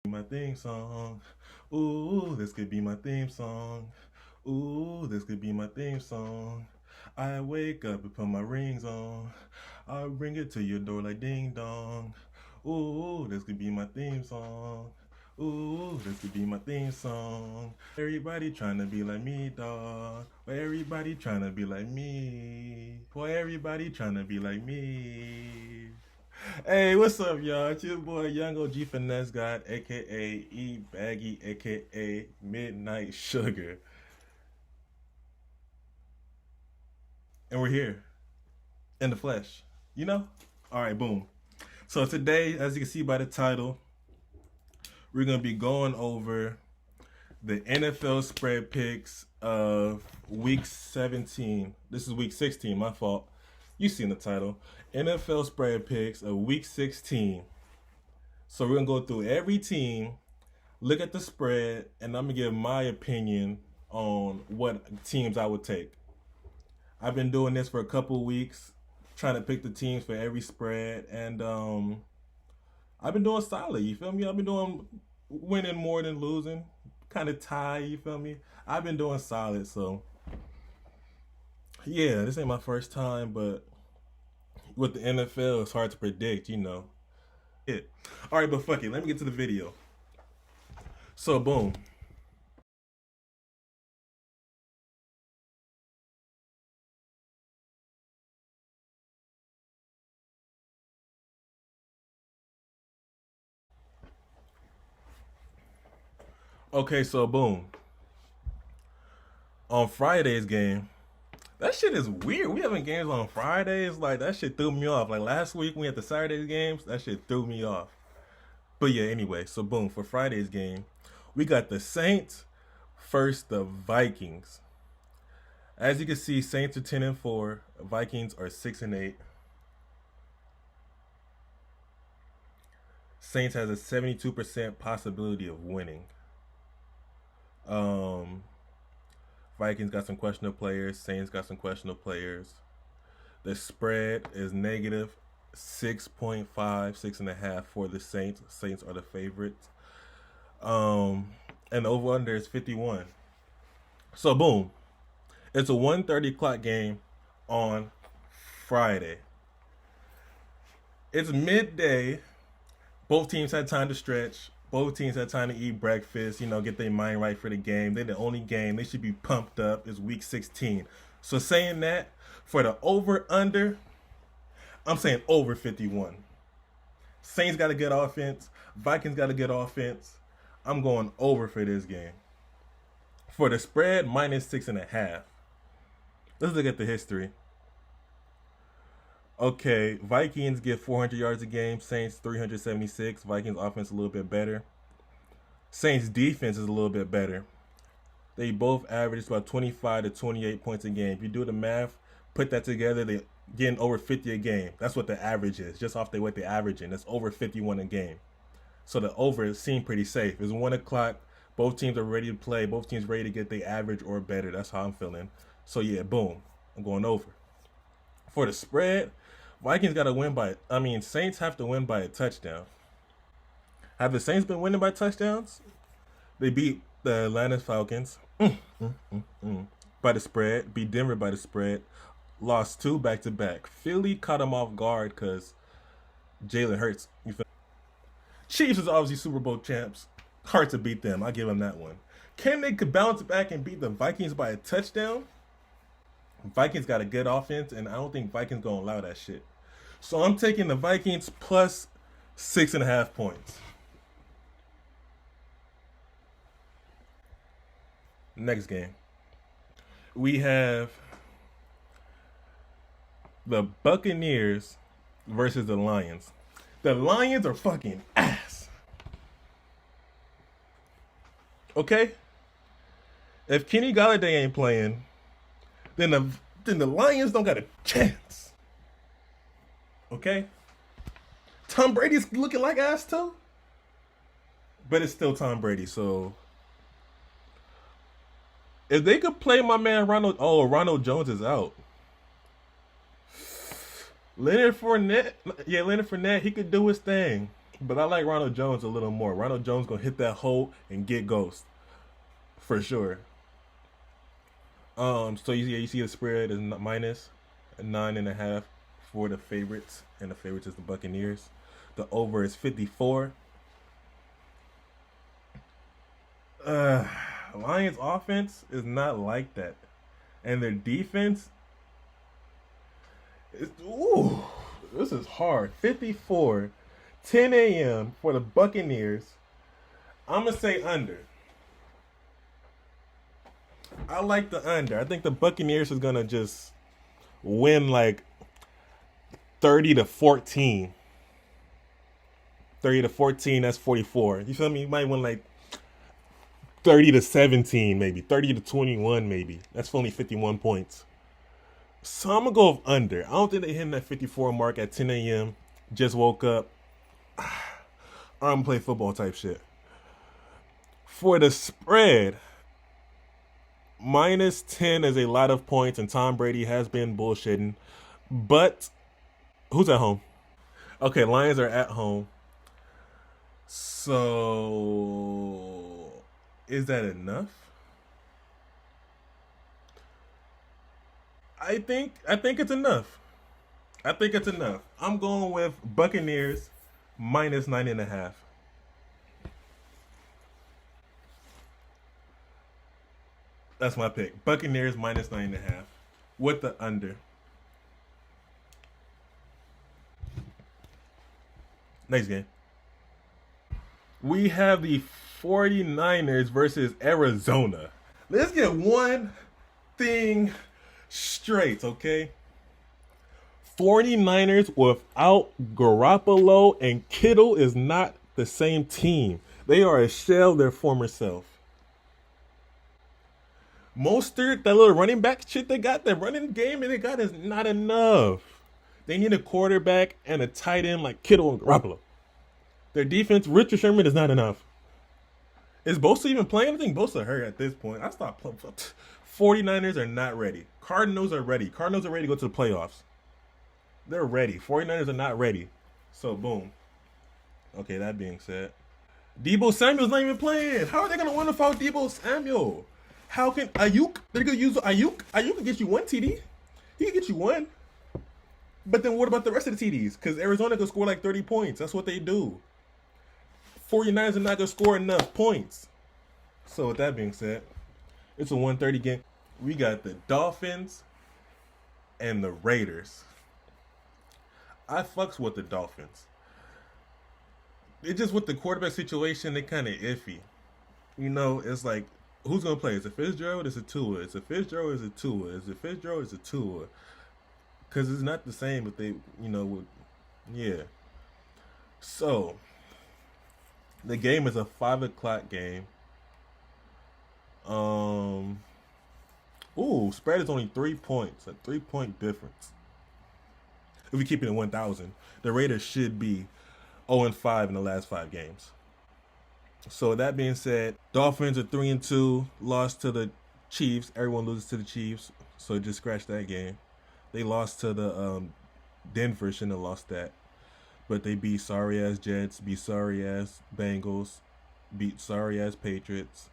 My theme song. Ooh, this could be my theme song. Ooh, this could be my theme song. I wake up and put my rings on. I bring it to your door like ding dong. Ooh, this could be my theme song. Ooh, this could be my theme song. Everybody trying to be like me, dog. Well, everybody trying to be like me. Boy, everybody trying to be like me. Hey, what's up, y'all? It's your boy YoungOG Finesse God, aka E Baggy, aka Midnight Sugar, and we're here in the flesh. You know? All right, boom. So today, as you can see by the title, we're gonna be going over the NFL spread picks of Week 17. This is Week 16. My fault. You seen the title. NFL spread picks of Week 16. So we're going to go through every team, look at the spread, and I'm going to give my opinion on what teams I would take. I've been doing this for a couple weeks, trying to pick the teams for every spread, and I've been doing solid, you feel me? I've been doing winning more than losing, kind of tie, you feel me? I've been doing solid, so yeah, this ain't my first time, but with the NFL, it's hard to predict, you know. All right, but fuck it. Let me get to the video. So, boom. Okay, so boom. On Friday's game, that shit is weird. We having games on Fridays. Like, that shit threw me off. Like, last week we had the Saturdays games. That shit threw me off. But yeah, anyway. So, boom. For Friday's game, we got the Saints first the Vikings. As you can see, Saints are 10-4. Vikings are 6-8. Saints has a 72% possibility of winning. Vikings got some questionable players. Saints got some questionable players. The spread is negative 6.5, 6.5 for the Saints. Saints are the favorites. And the over-under is 51. So, boom. It's a 1:30 o'clock game on Friday. It's midday. Both teams had time to stretch. Both teams had time to eat breakfast, you know, get their mind right for the game. They're the only game. They should be pumped up. It's Week 16. So saying that, for the over-under, I'm saying over 51. Saints got a good offense. Vikings got a good offense. I'm going over for this game. For the spread, minus 6.5. Let's look at the history. Okay, Vikings get 400 yards a game. Saints 376. Vikings offense a little bit better. Saints defense is a little bit better. They both average about 25 to 28 points a game. If you do the math, put that together, they're getting over 50 a game. That's what the average is, just off what they're averaging. That's over 51 a game. So the over seemed pretty safe. It's 1 o'clock. Both teams are ready to play. Both teams ready to get their average or better. That's how I'm feeling. So yeah, boom. I'm going over. For the spread, Vikings got to win Saints have to win by a touchdown. Have the Saints been winning by touchdowns? They beat the Atlanta Falcons by the spread, beat Denver by the spread, lost 2 back-to-back. Philly caught them off guard because Jalen Hurts. Chiefs is obviously Super Bowl champs. Hard to beat them. I'll give them that one. Can they could bounce back and beat the Vikings by a touchdown? Vikings got a good offense, and I don't think Vikings gonna allow that shit. So I'm taking the Vikings plus 6.5 points. Next game, we have the Buccaneers versus the Lions. The Lions are fucking ass. Okay? If Kenny Galladay ain't playing, then the Lions don't got a chance. Okay? Tom Brady's looking like ass too. But it's still Tom Brady, so if they could play my man Ronald Jones is out. Leonard Fournette, he could do his thing. But I like Ronald Jones a little more. Ronald Jones gonna hit that hole and get ghost for sure. So you see the spread is minus 9.5 for the favorites, and the favorites is the Buccaneers. The over is 54. Uh, Lions offense is not like that, and their defense is this is hard. 54, 10 a.m. for the Buccaneers. I'm gonna say under. I like the under. I think the Buccaneers is gonna just win like 30-14. 30-14. That's 44. You feel me? You might win like 30-17, maybe 30-21, maybe. That's only 51 points. So I'm gonna go with under. I don't think they hitting that 54 mark at 10 a.m. Just woke up. I'm gonna play football type shit. For the spread, minus 10 is a lot of points, and Tom Brady has been bullshitting. But who's at home? Okay, Lions are at home. So is that enough? I think it's enough. I think it's enough. I'm going with Buccaneers minus 9.5. That's my pick. Buccaneers minus 9.5 with the under. Next game. We have the 49ers versus Arizona. Let's get one thing straight, okay? 49ers without Garoppolo and Kittle is not the same team. They are a shell of their former self. Mostert, that little running back shit they got, that running game that they got is not enough. They need a quarterback and a tight end like Kittle and Garoppolo. Their defense, Richard Sherman, is not enough. Is Bosa even playing? I think Bosa hurt at this point. I stopped playing. 49ers are not ready. Cardinals are ready. Cardinals are ready to go to the playoffs. They're ready. 49ers are not ready. So, boom. Okay, that being said. Deebo Samuel's not even playing. How are they going to win without Deebo Samuel? How can Ayuk? They're going to use Ayuk. Ayuk can get you one TD. He can get you one. But then what about the rest of the TDs? Because Arizona can score like 30 points. That's what they do. 49ers are not going to score enough points. So with that being said, it's a 1:30 game. We got the Dolphins and the Raiders. I fucks with the Dolphins. It's just with the quarterback situation, they kind of iffy. You know, it's like, who's going to play? Is it Fitzgerald? Is it Tua? Is it Fitzgerald? Is it Tua? Is it Fitzgerald? Is it Tua? Because it's not the same, but they, you know, would, yeah. So, the game is a 5 o'clock game. Spread is only 3 points. A 3-point difference. If we keep it at 1,000, the Raiders should be 0-5 in the last 5 games. So that being said, Dolphins are 3-2, lost to the Chiefs. Everyone loses to the Chiefs, so just scratch that game. They lost to the Denver, shouldn't have lost that. But they beat sorry-ass Jets, beat sorry-ass Bengals, beat sorry-ass Patriots.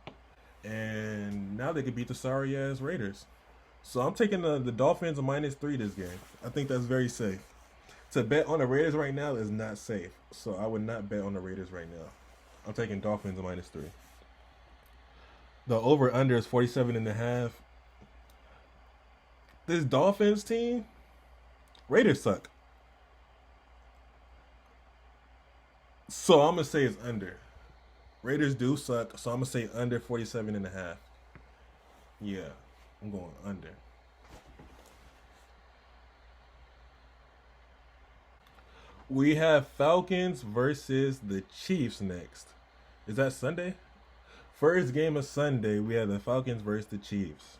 And now they could beat the sorry-ass Raiders. So I'm taking the Dolphins -3 this game. I think that's very safe. To bet on the Raiders right now is not safe. So I would not bet on the Raiders right now. I'm taking Dolphins -3. The over-under is 47.5. This Dolphins team, Raiders suck. So I'm going to say it's under. Raiders do suck, so I'm going to say under 47.5. Yeah, I'm going under. We have Falcons versus the Chiefs next. Is that Sunday? First game of Sunday, we have the Falcons versus the Chiefs.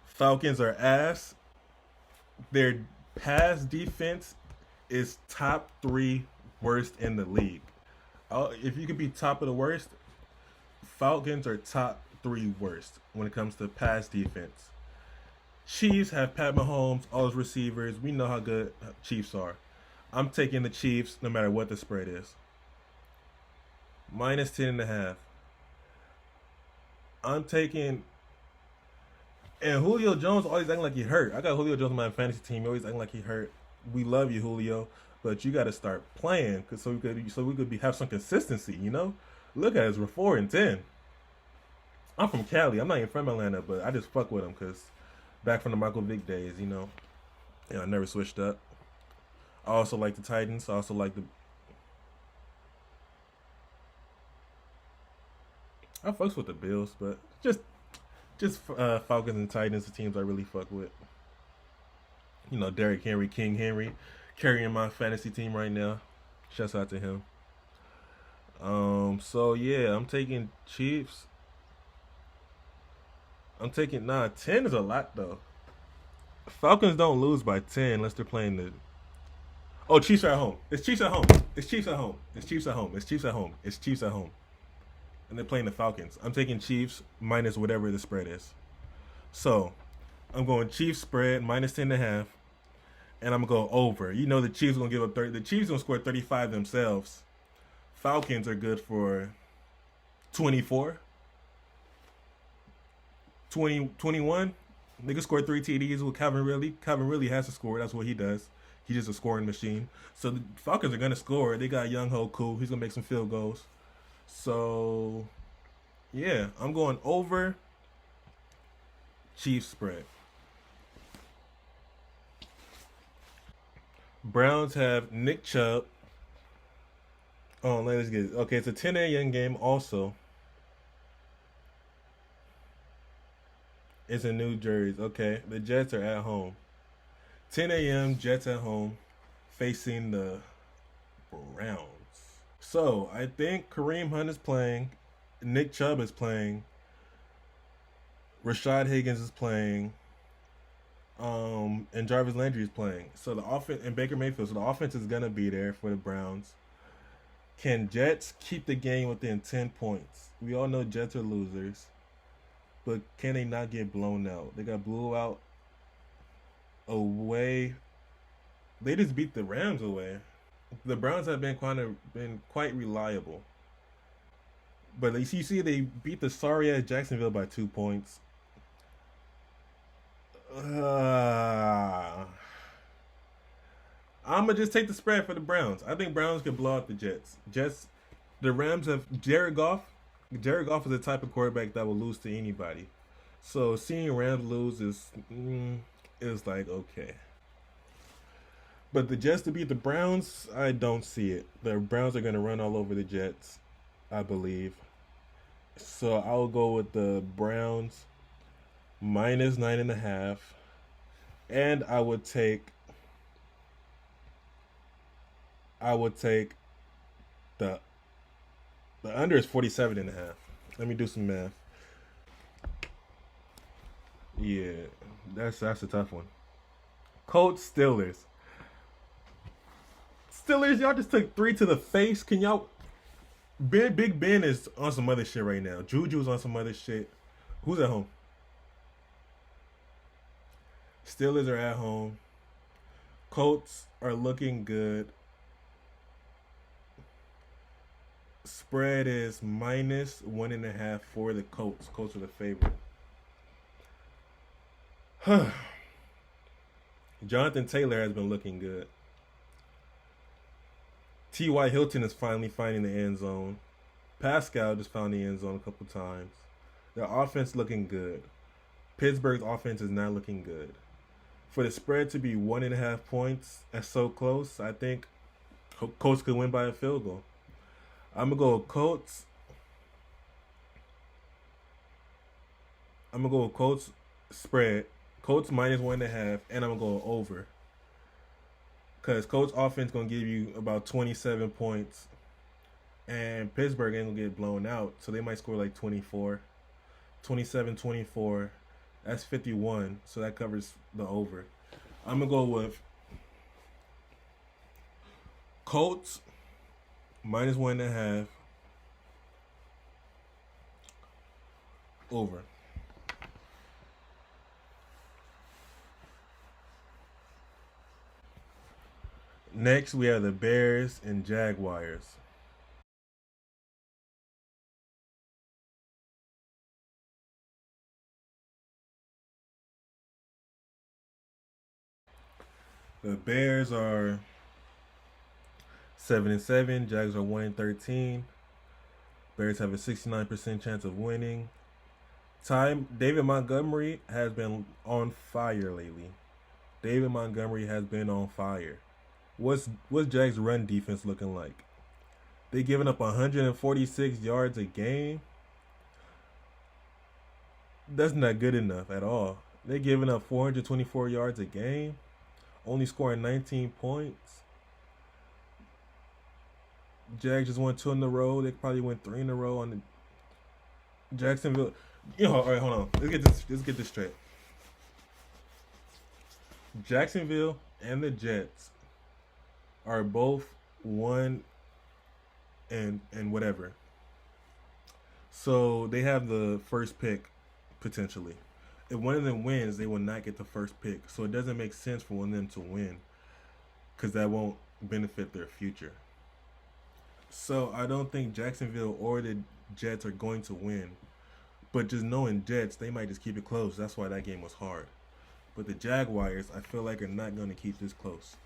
Falcons are ass. Their pass defense is top 3 worst in the league. If you could be top of the worst, Falcons are top 3 worst when it comes to pass defense. Chiefs have Pat Mahomes, all his receivers. We know how good Chiefs are. I'm taking the Chiefs no matter what the spread is. minus 10.5. I'm taking. And Julio Jones always acting like he hurt. I got Julio Jones on my fantasy team. He always acting like he hurt. We love you, Julio, but you got to start playing so we could have some consistency. Look at us, we're 4-10. I'm from Cali. I'm not even from Atlanta, but I just fuck with him because back from the Michael Vick days, I never switched up. I also like the Titans. I also like the. I fucks with the Bills, but just Falcons and Titans, the teams I really fuck with. Derrick Henry, King Henry, carrying my fantasy team right now. Shouts out to him. So yeah, I'm taking Chiefs. I'm taking 10 is a lot though. Falcons don't lose by 10 unless they're playing the. Oh, Chiefs are at home. It's Chiefs at home. It's Chiefs at home. It's Chiefs at home. It's Chiefs at home. It's Chiefs at home. And they're playing the Falcons. I'm taking Chiefs minus whatever the spread is. So I'm going Chiefs spread minus 10.5, and I'm gonna go over. The Chiefs are gonna give up 30. The Chiefs are gonna score 35 themselves. Falcons are good for 24, 20, 21. They can score 3 TDs with Calvin Ridley. Calvin Ridley has to score. That's what he does. He's just a scoring machine. So the Falcons are gonna score. They got Young Ho Koo. He's gonna make some field goals. So yeah, I'm going over Chiefs spread. Browns have Nick Chubb. Oh, let's get it. Okay, it's a 10 a.m. game also. It's in New Jersey. Okay, the Jets are at home. 10 a.m. Jets at home facing the Browns. So I think Kareem Hunt is playing, Nick Chubb is playing, Rashad Higgins is playing, and Jarvis Landry is playing. So the offense and Baker Mayfield. So the offense is gonna be there for the Browns. Can Jets keep the game within 10 points? We all know Jets are losers, but can they not get blown out? They got blew out away. They just beat the Rams away. The Browns have been quite reliable, but you see they beat the sorry ass Jacksonville by 2 points. I'm gonna just take the spread for the Browns. I think Browns can blow out the Jets. The Rams have Jared Goff. Jared Goff is the type of quarterback that will lose to anybody. So seeing Rams lose is like okay. But the Jets to beat the Browns, I don't see it. The Browns are going to run all over the Jets, I believe. So I'll go with the Browns minus 9.5, and I would take the under is 47.5. Let me do some math. Yeah, that's a tough one. Colts Steelers. Steelers, y'all just took 3 to the face. Can y'all? Big Ben is on some other shit right now. Juju's on some other shit. Who's at home? Steelers are at home. Colts are looking good. Spread is minus 1.5 for the Colts. Colts are the favorite. Jonathan Taylor has been looking good. T.Y. Hilton is finally finding the end zone. Pascal just found the end zone a couple times. Their offense looking good. Pittsburgh's offense is not looking good. For the spread to be 1.5 points, that's so close. I think Colts could win by a field goal. I'm gonna go with Colts. I'm gonna go with Colts spread. Colts minus 1.5, and I'm gonna go over. Because Colts offense going to give you about 27 points. And Pittsburgh ain't going to get blown out. So they might score like 24. 27, 24. That's 51. So that covers the over. I'm going to go with Colts minus 1.5. Over. Next, we have the Bears and Jaguars. The Bears are 7-7. Jags are 1-13. Bears have a 69% chance of winning. David Montgomery has been on fire lately. David Montgomery has been on fire. What's Jags' run defense looking like? They giving up 146 yards a game. That's not good enough at all. They're giving up 424 yards a game, only scoring 19 points. Jags just won 2 in a row. They probably went 3 in a row on the Jacksonville. All right, hold on. Let's get this straight. Jacksonville and the Jets are both 1 and whatever. So they have the first pick potentially. If one of them wins, they will not get the first pick. So it doesn't make sense for one of them to win because that won't benefit their future. So I don't think Jacksonville or the Jets are going to win. But just knowing Jets, they might just keep it close. That's why that game was hard. But the Jaguars, I feel like, are not going to keep this close.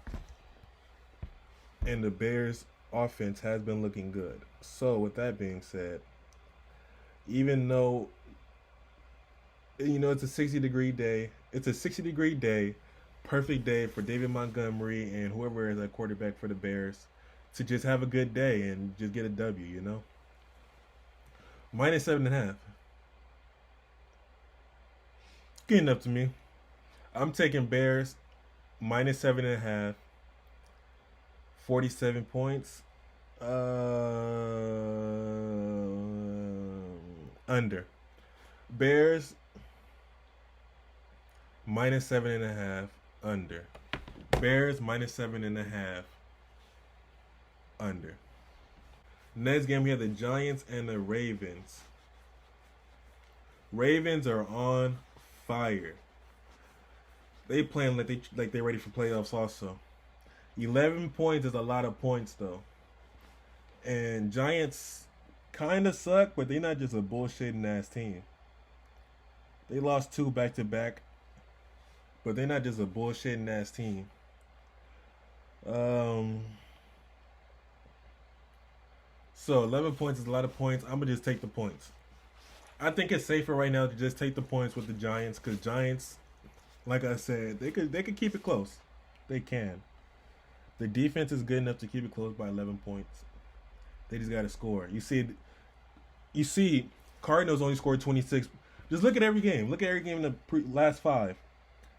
And the Bears' offense has been looking good. So with that being said, even though it's a 60-degree day, perfect day for David Montgomery and whoever is at quarterback for the Bears to just have a good day and just get a W, -7.5. Getting up to me. I'm taking Bears -7.5. 47 points. Under. Bears -7.5. Under. Bears -7.5. Under. Next game we have the Giants and the Ravens. Ravens are on fire. They playing like they're ready for playoffs also. 11 points is a lot of points though. And Giants kind of suck, but they're not just a bullshitting ass team. They lost 2 back-to-back, but they're not just a bullshitting ass team. So 11 points is a lot of points. I'm gonna just take the points. I think it's safer right now to just take the points with the Giants because Giants, like I said, they could keep it close. They can. The defense is good enough to keep it close by 11 points. They just got to score. You see, Cardinals only scored 26. Just look at every game. Look at every game in the last 5.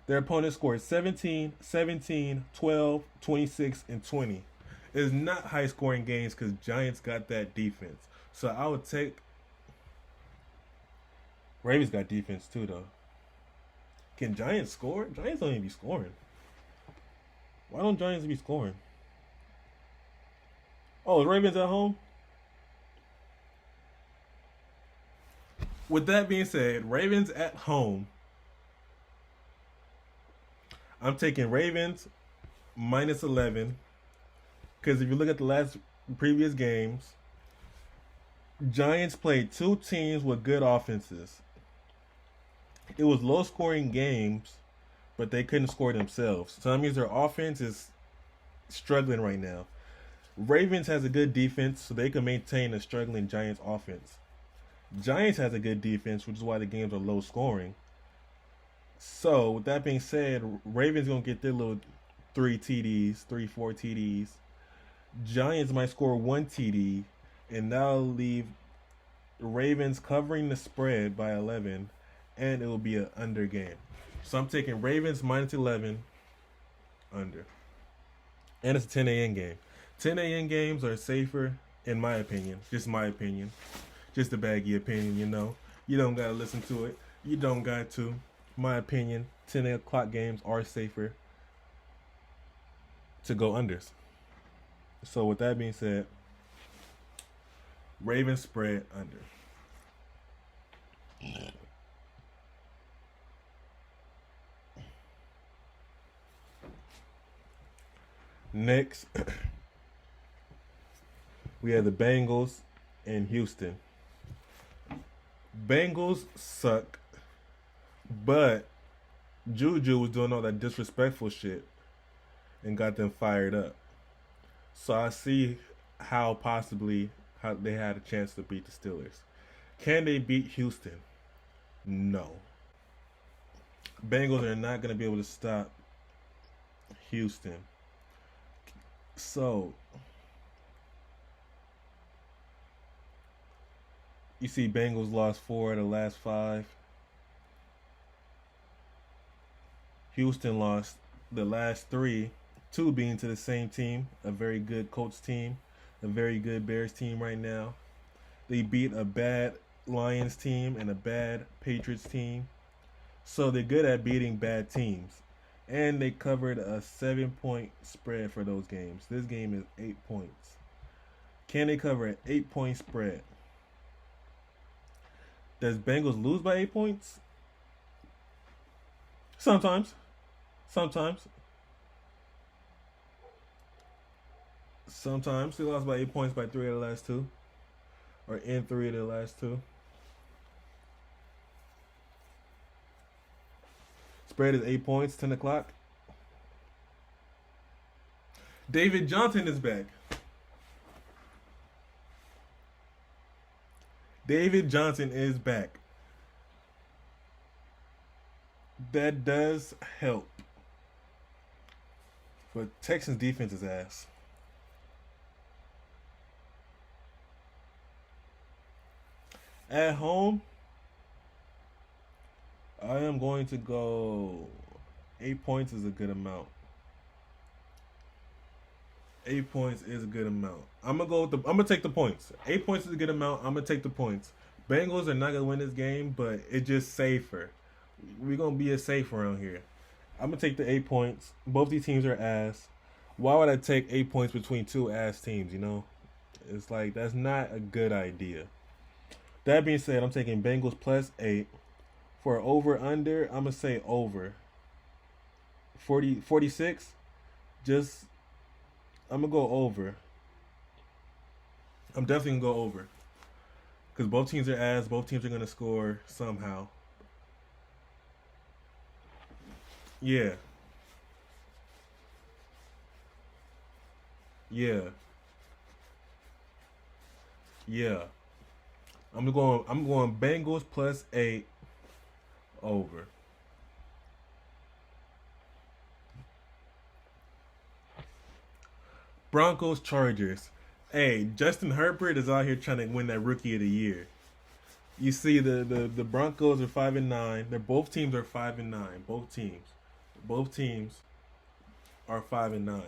Their opponents scored 17, 17, 12, 26, and 20. It's not high-scoring games because Giants got that defense. So I would take... Ravens got defense too, though. Can Giants score? Giants don't even be scoring. Why don't Giants be scoring? Oh, is Ravens at home? With that being said, Ravens at home. I'm taking Ravens -11. Because if you look at the previous games, Giants played 2 teams with good offenses. It was low-scoring games, but they couldn't score themselves. So that means their offense is struggling right now. Ravens has a good defense, so they can maintain a struggling Giants offense. Giants has a good defense, which is why the games are low-scoring. So with that being said, Ravens going to get their little 4 TDs. Giants might score 1 TD, and that'll leave Ravens covering the spread by 11, and it will be an under game. So I'm taking Ravens -11 under. And it's a 10 a.m. game. 10 a.m. games are safer, in my opinion. Just my opinion. Just a baggy opinion, You don't got to listen to it. You don't got to. My opinion, 10 o'clock games are safer to go unders. So with that being said, Ravens spread under. Next, we have the Bengals and Houston. Bengals suck, but Juju was doing all that disrespectful shit. and got them fired up. So I see how possibly how they had a chance to beat the Steelers. Can they beat Houston? No. Bengals are not going to be able to stop Houston. So you see Bengals lost 4 of the last 5. Houston lost the last 3, 2 being to the same team, a very good Colts team, a very good Bears team right now. They beat a bad Lions team and a bad Patriots team. So they're good at beating bad teams. And they covered a 7-point spread for those games. This game is 8 points. Can they cover an 8-point spread? Does Bengals lose by 8 points? Sometimes. Sometimes they lost by 8 points by 3 of the last 2. Or in 3 of the last 2. Spread is 8 points, 10 o'clock. David Johnson is back. David Johnson is back. That does help. But Texans defense is ass. At home, I am going to go 8 points is a good amount. 8 points is a good amount. I'm gonna take the points. 8 points is a good amount. I'm gonna take the points. Bengals are not gonna win this game, but it's just safer. We're gonna be safe around here. I'm gonna take the 8 points. Both these teams are ass. Why would I take 8 points between 2 ass teams? You know, it's like that's not a good idea. That being said, I'm taking Bengals plus 8. For over under, I'm gonna say over. 46. Just I'm gonna go over. I'm definitely gonna go over. Because both teams are ass. Both teams are gonna score somehow. Yeah. Yeah. Yeah. I'm going Bengals plus 8 over. Broncos Chargers. Hey, Justin Herbert is out here trying to win that Rookie of the Year. You see, the Broncos are 5-9. Both teams are 5-9. Both teams are 5-9.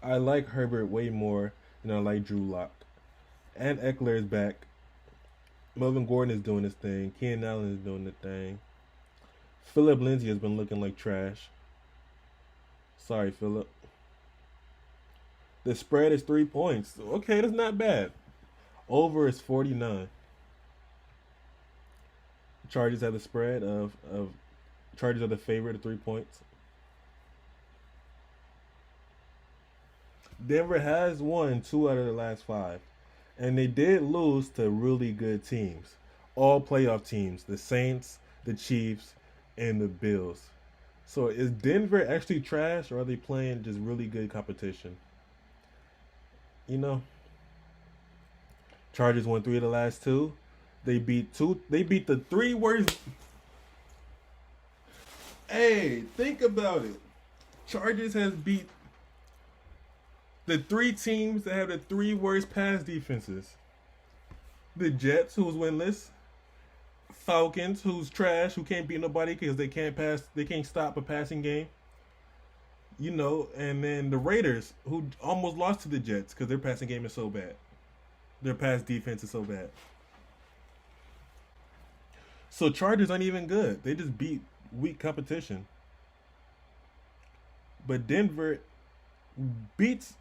I like Herbert way more than I like Drew Lock. And Eckler is back. Melvin Gordon is doing his thing. Keenan Allen is doing the thing. Philip Lindsay has been looking like trash. Sorry, Philip. The spread is 3 points. Okay, that's not bad. Over is 49. Chargers have the spread of Chargers are the favorite of 3 points. Denver has won 2 out of the last 5. And they did lose to really good teams. All playoff teams. The Saints, the Chiefs, and the Bills. So is Denver actually trash, or are they playing just really good competition? You know, Chargers won 3 of the last 2. They beat the 3 worst. Hey, think about it. Chargers has beat the 3 teams that have the 3 worst pass defenses. The Jets, who's winless. Falcons, who's trash, who can't beat nobody because they can't stop a passing game. You know, and then the Raiders, who almost lost to the Jets because their passing game is so bad. Their pass defense is so bad. So Chargers aren't even good. They just beat weak competition. But Denver beats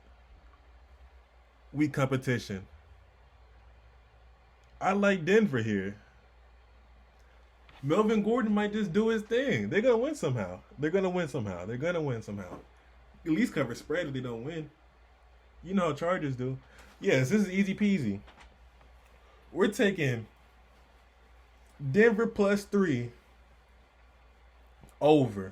weak competition. I like Denver here. Melvin Gordon might just do his thing. They're going to win somehow. At least cover spread if they don't win. You know how Chargers do. Yes, this is easy peasy. We're taking Denver plus 3 over.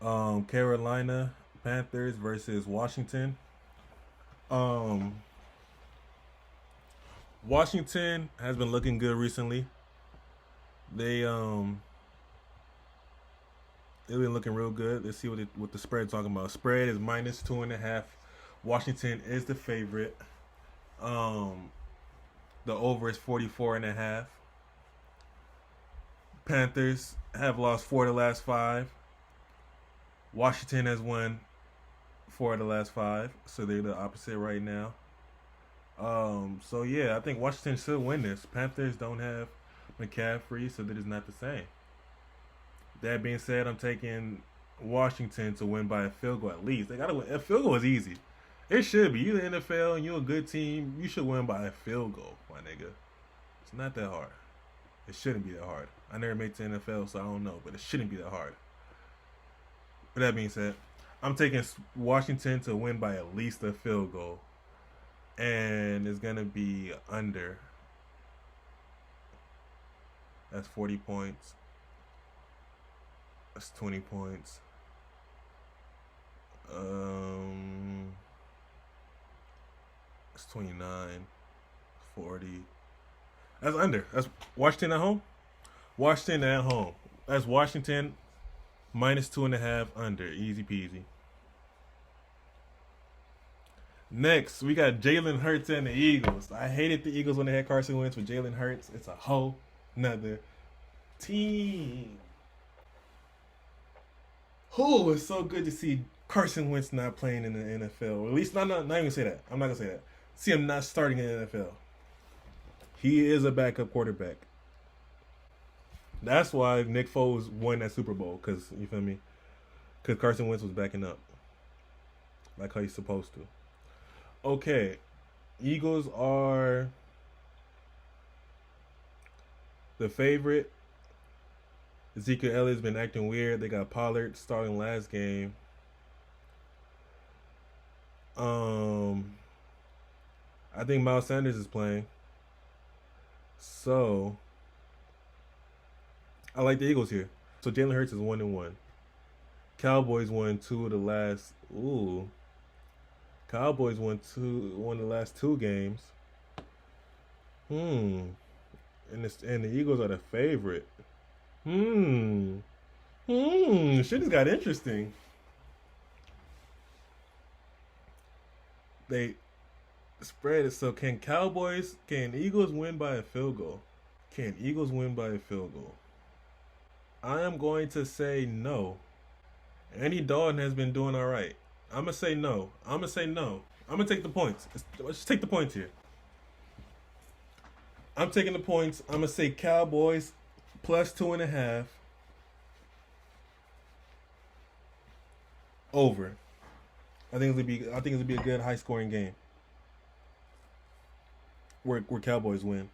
Carolina Panthers versus Washington. Um, Washington has been looking good recently. They they've been looking real good. Let's see what the spread's talking about. Spread is -2.5. Washington is the favorite. Um, the over is 44.5. Panthers have lost 4 of the last 5. Washington has won 4 of the last 5, so they're the opposite right now. So yeah, I think Washington should win this. Panthers don't have McCaffrey, so that is not the same. That being said, I'm taking Washington to win by a field goal at least. They gotta win. A field goal is easy. It should be. You're the NFL and you're a good team. You should win by a field goal, my nigga. It's not that hard. It shouldn't be that hard. I never made it to NFL, so I don't know, but it shouldn't be that hard. With that being said, I'm taking Washington to win by at least a field goal. And it's going to be under. That's 40 points. That's 20 points. It's 29, 40. That's under. That's Washington at home. Washington at home. That's Washington -2.5 under. Easy peasy. Next, we got Jalen Hurts and the Eagles. I hated the Eagles when they had Carson Wentz. With Jalen Hurts, it's a whole nother team. Oh, it's so good to see Carson Wentz not playing in the NFL. Or at least, not even gonna say that. I'm not gonna say that. See him not starting in the NFL. He is a backup quarterback. That's why Nick Foles won that Super Bowl. Cause you feel me? Cause Carson Wentz was backing up, like how he's supposed to. Okay, Eagles are the favorite. Ezekiel Elliott's been acting weird. They got Pollard starting last game. I think Miles Sanders is playing. So I like the Eagles here. So Jalen Hurts is 1-1. Cowboys won 2 of the last. Cowboys won the last 2 games. And the Eagles are the favorite. Shit has got interesting. They spread it. So can Eagles win by a field goal? Can Eagles win by a field goal? I am going to say no. Andy Dalton has been doing all right. I'm going to say no. I'm going to take the points. Let's just take the points here. I'm taking the points. I'm going to say Cowboys +2.5. Over. I think it'll be a good high scoring game. Where Cowboys win.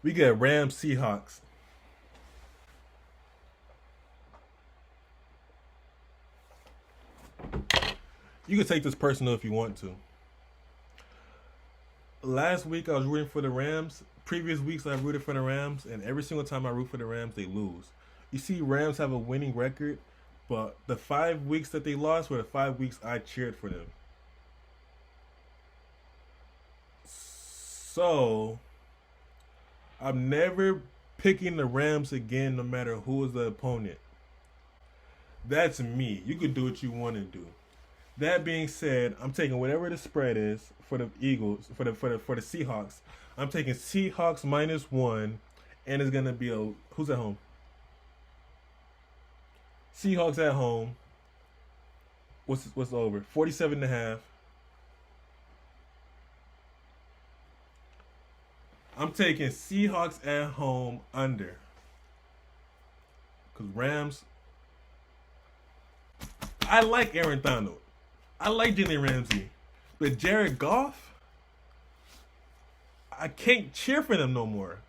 We got Rams Seahawks. You can take this personal if you want to. Last week I was rooting for the Rams. Previous weeks I rooted for the Rams, and every single time I root for the Rams, they lose. You see, Rams have a winning record, but the 5 weeks that they lost were the 5 weeks I cheered for them. So I'm never picking the Rams again, no matter who is the opponent. That's me. You could do what you want to do. That being said, I'm taking whatever the spread is for the Eagles, for the Seahawks. I'm taking Seahawks -1, and it's gonna be who's at home? Seahawks at home. What's over? 47.5. I'm taking Seahawks at home under. Because Rams, I like Aaron Donald. I like Jalen Ramsey. But Jared Goff, I can't cheer for them no more.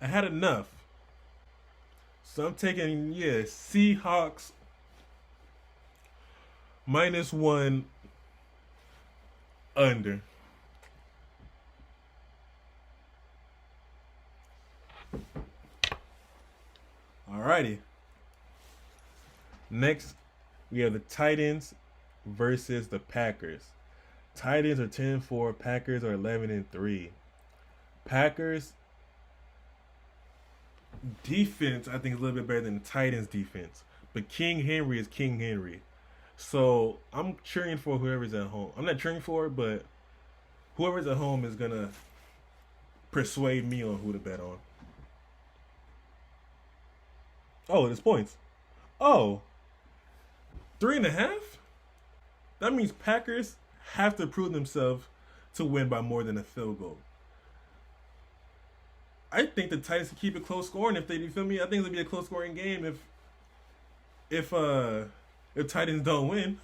I had enough. So I'm taking, Seahawks -1 under. Alrighty. Next, we have the Titans versus the Packers. Titans are 10-4. Packers are 11-3. Packers defense, I think, is a little bit better than the Titans defense. But King Henry is King Henry. So I'm cheering for whoever's at home. I'm not cheering for it, but whoever's at home is going to persuade me on who to bet on. Oh, there's points. Oh, 3.5? That means Packers have to prove themselves to win by more than a field goal. I think the Titans can keep it close scoring if they, you feel me? I think it'll be a close scoring game if Titans don't win.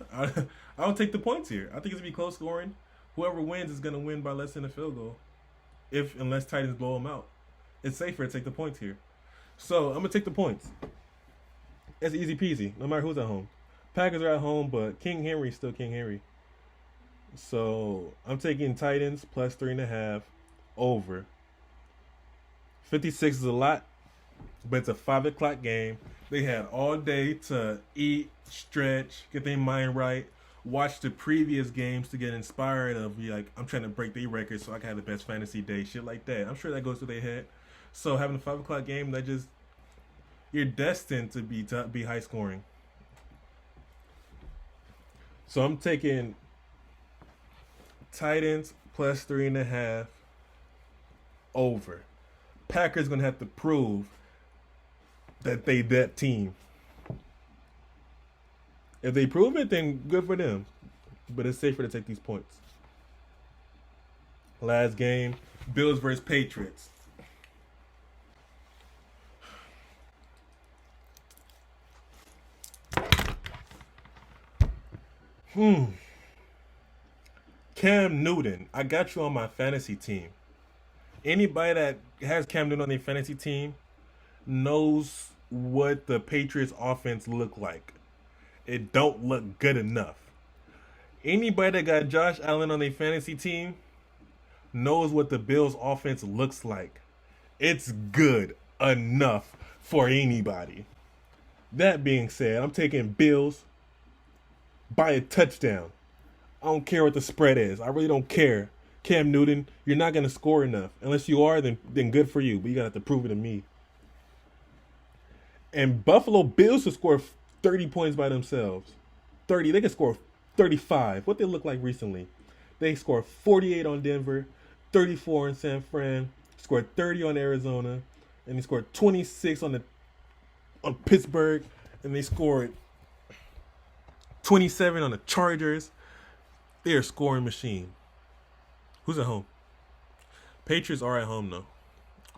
I'll take the points here. I think it's gonna be close scoring. Whoever wins is gonna win by less than a field goal. Unless Titans blow them out. It's safer to take the points here. So I'm gonna take the points. It's easy peasy, no matter who's at home. Packers are at home, but King Henry's still King Henry. So I'm taking Titans plus 3.5 over. 56 is a lot, but it's a 5 o'clock game. They had all day to eat, stretch, get their mind right, watch the previous games to get inspired of be like, I'm trying to break their record so I can have the best fantasy day, shit like that. I'm sure that goes through their head. So having a 5 o'clock game, you're destined to be high scoring. So I'm taking Titans plus 3.5 over. Packers gonna have to prove that they that team. If they prove it, then good for them. But it's safer to take these points. Last game, Bills versus Patriots. Cam Newton, I got you on my fantasy team. Anybody that has Cam Newton on their fantasy team knows what the Patriots offense look like. It don't look good enough. Anybody that got Josh Allen on their fantasy team knows what the Bills offense looks like. It's good enough for anybody. That being said, I'm taking Bills by a touchdown. I don't care what the spread is. I really don't care. Cam Newton, you're not going to score enough. Unless you are, then good for you. But you got to have to prove it to me. And Buffalo Bills will score 30 points by themselves. 30. They can score 35. What they look like recently. They scored 48 on Denver, 34 on San Fran, scored 30 on Arizona, and they scored 26 on Pittsburgh, and they scored 27 on the Chargers. They're a scoring machine. Who's at home? Patriots are at home though,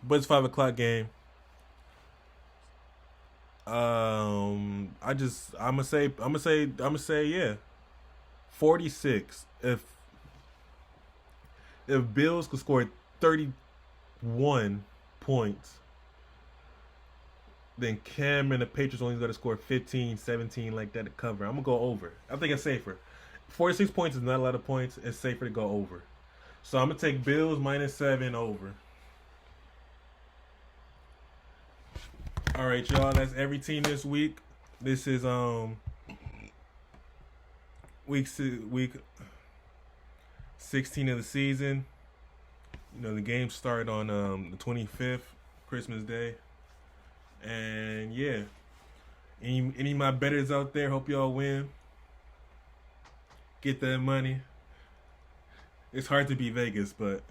but it's 5 o'clock game. I'm gonna say yeah, 46. If Bills could score 31 points, then Cam and the Patriots only got to score 15, 17 like that to cover. I'm gonna go over. I think it's safer. 46 points is not a lot of points. It's safer to go over. So I'm going to take Bills -7 over. All right, y'all. That's every team this week. This is week 16 of the season. You know, the games start on the 25th, Christmas Day. And, yeah. Any of my bettors out there, hope y'all win. Get that money. It's hard to beat Vegas, but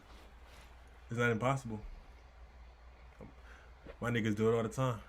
it's not impossible. My niggas do it all the time.